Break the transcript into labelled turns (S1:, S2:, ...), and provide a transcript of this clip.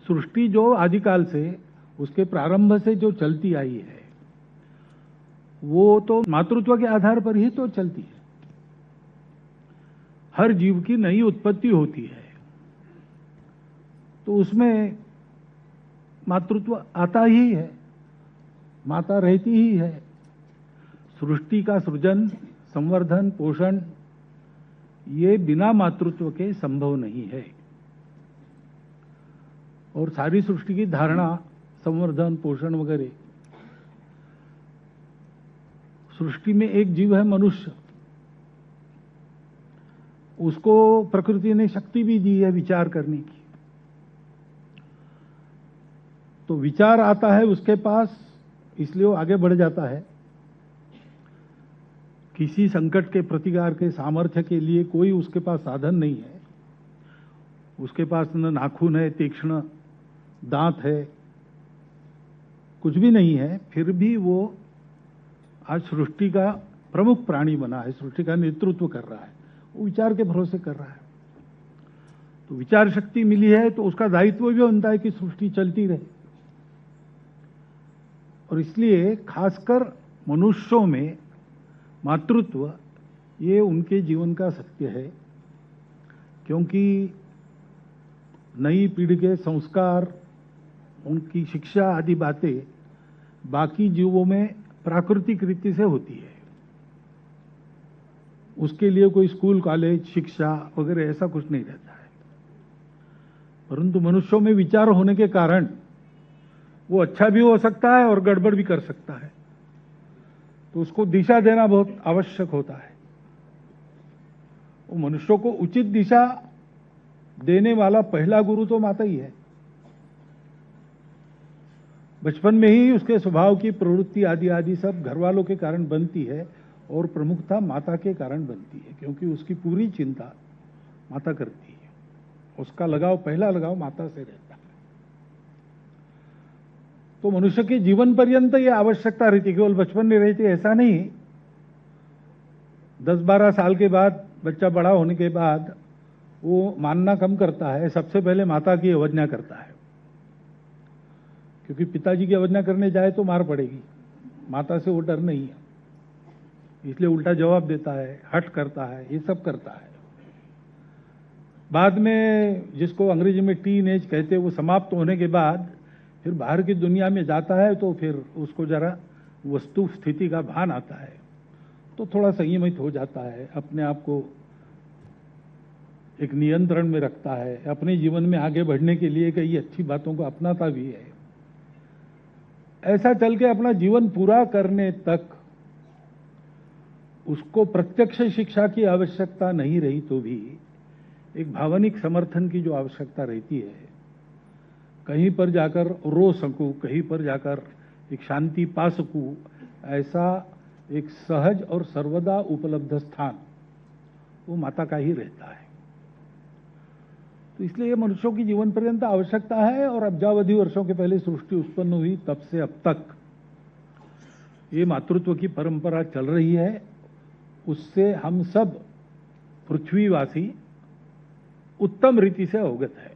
S1: सृष्टि जो आदिकाल से, उसके प्रारंभ से जो चलती आई है, वो तो मातृत्व के आधार पर ही तो चलती है। हर जीव की नई उत्पत्ति होती है तो उसमें मातृत्व आता ही है, माता रहती ही है। सृष्टि का सृजन, संवर्धन, पोषण ये बिना मातृत्व के संभव नहीं है। और सारी सृष्टि की धारणा, संवर्धन, पोषण वगैरह, सृष्टि में एक जीव है मनुष्य, उसको प्रकृति ने शक्ति भी दी है विचार करने की। तो विचार आता है उसके पास, इसलिए वो आगे बढ़ जाता है। किसी संकट के प्रतिकार के सामर्थ्य के लिए कोई उसके पास साधन नहीं है। उसके पास न नाखून है, तीक्ष्ण दांत है, कुछ भी नहीं है, फिर भी वो आज सृष्टि का प्रमुख प्राणी बना है, सृष्टि का नेतृत्व कर रहा है। वो विचार के भरोसे कर रहा है। तो विचार शक्ति मिली है तो उसका दायित्व भी बनता है कि सृष्टि चलती रहे। और इसलिए खासकर मनुष्यों में मातृत्व ये उनके जीवन का सत्य है, क्योंकि नई पीढ़ी के संस्कार, उनकी शिक्षा आदि बातें बाकी जीवों में प्राकृतिक रीति से होती है। उसके लिए कोई स्कूल, कॉलेज, शिक्षा वगैरह ऐसा कुछ नहीं रहता है। परंतु मनुष्यों में विचार होने के कारण वो अच्छा भी हो सकता है और गड़बड़ भी कर सकता है। तो उसको दिशा देना बहुत आवश्यक होता है। वो मनुष्यों को उचित दिशा देने वाला पहला गुरु तो माता ही है। बचपन में ही उसके स्वभाव की प्रवृत्ति आदि आदि सब घर वालों के कारण बनती है और प्रमुखता माता के कारण बनती है, क्योंकि उसकी पूरी चिंता माता करती है। उसका लगाव, पहला लगाव माता से रहता है। तो मनुष्य के जीवन पर्यंत यह आवश्यकता रहती है, केवल बचपन में रहती है ऐसा नहीं। 10-12 साल के बाद, बच्चा बड़ा होने के बाद वो मानना कम करता है, सबसे पहले माता की अवज्ञा करता है। क्योंकि पिताजी की अवज्ञा करने जाए तो मार पड़ेगी, माता से वो डर नहीं है, इसलिए उल्टा जवाब देता है, हट करता है, ये सब करता है। बाद में जिसको अंग्रेजी में टीन एज कहते हैं, वो समाप्त होने के बाद फिर बाहर की दुनिया में जाता है तो फिर उसको जरा वस्तु स्थिति का भान आता है, तो थोड़ा संयमित हो जाता है, अपने आप को एक नियंत्रण में रखता है, अपने जीवन में आगे बढ़ने के लिए कई अच्छी बातों को अपनाता भी है। ऐसा चल के अपना जीवन पूरा करने तक उसको प्रत्यक्ष शिक्षा की आवश्यकता नहीं रही तो भी एक भावनिक समर्थन की जो आवश्यकता रहती है, कहीं पर जाकर रो सकूं, कहीं पर जाकर एक शांति पा सकूं, ऐसा एक सहज और सर्वदा उपलब्ध स्थान वो माता का ही रहता है। तो इसलिए मनुष्यों की जीवन पर्यंत आवश्यकता है। और अब्जावधि वर्षों के पहले सृष्टि उत्पन्न हुई, तब से अब तक ये मातृत्व की परंपरा चल रही है। उससे हम सब पृथ्वीवासी उत्तम रीति से अवगत है।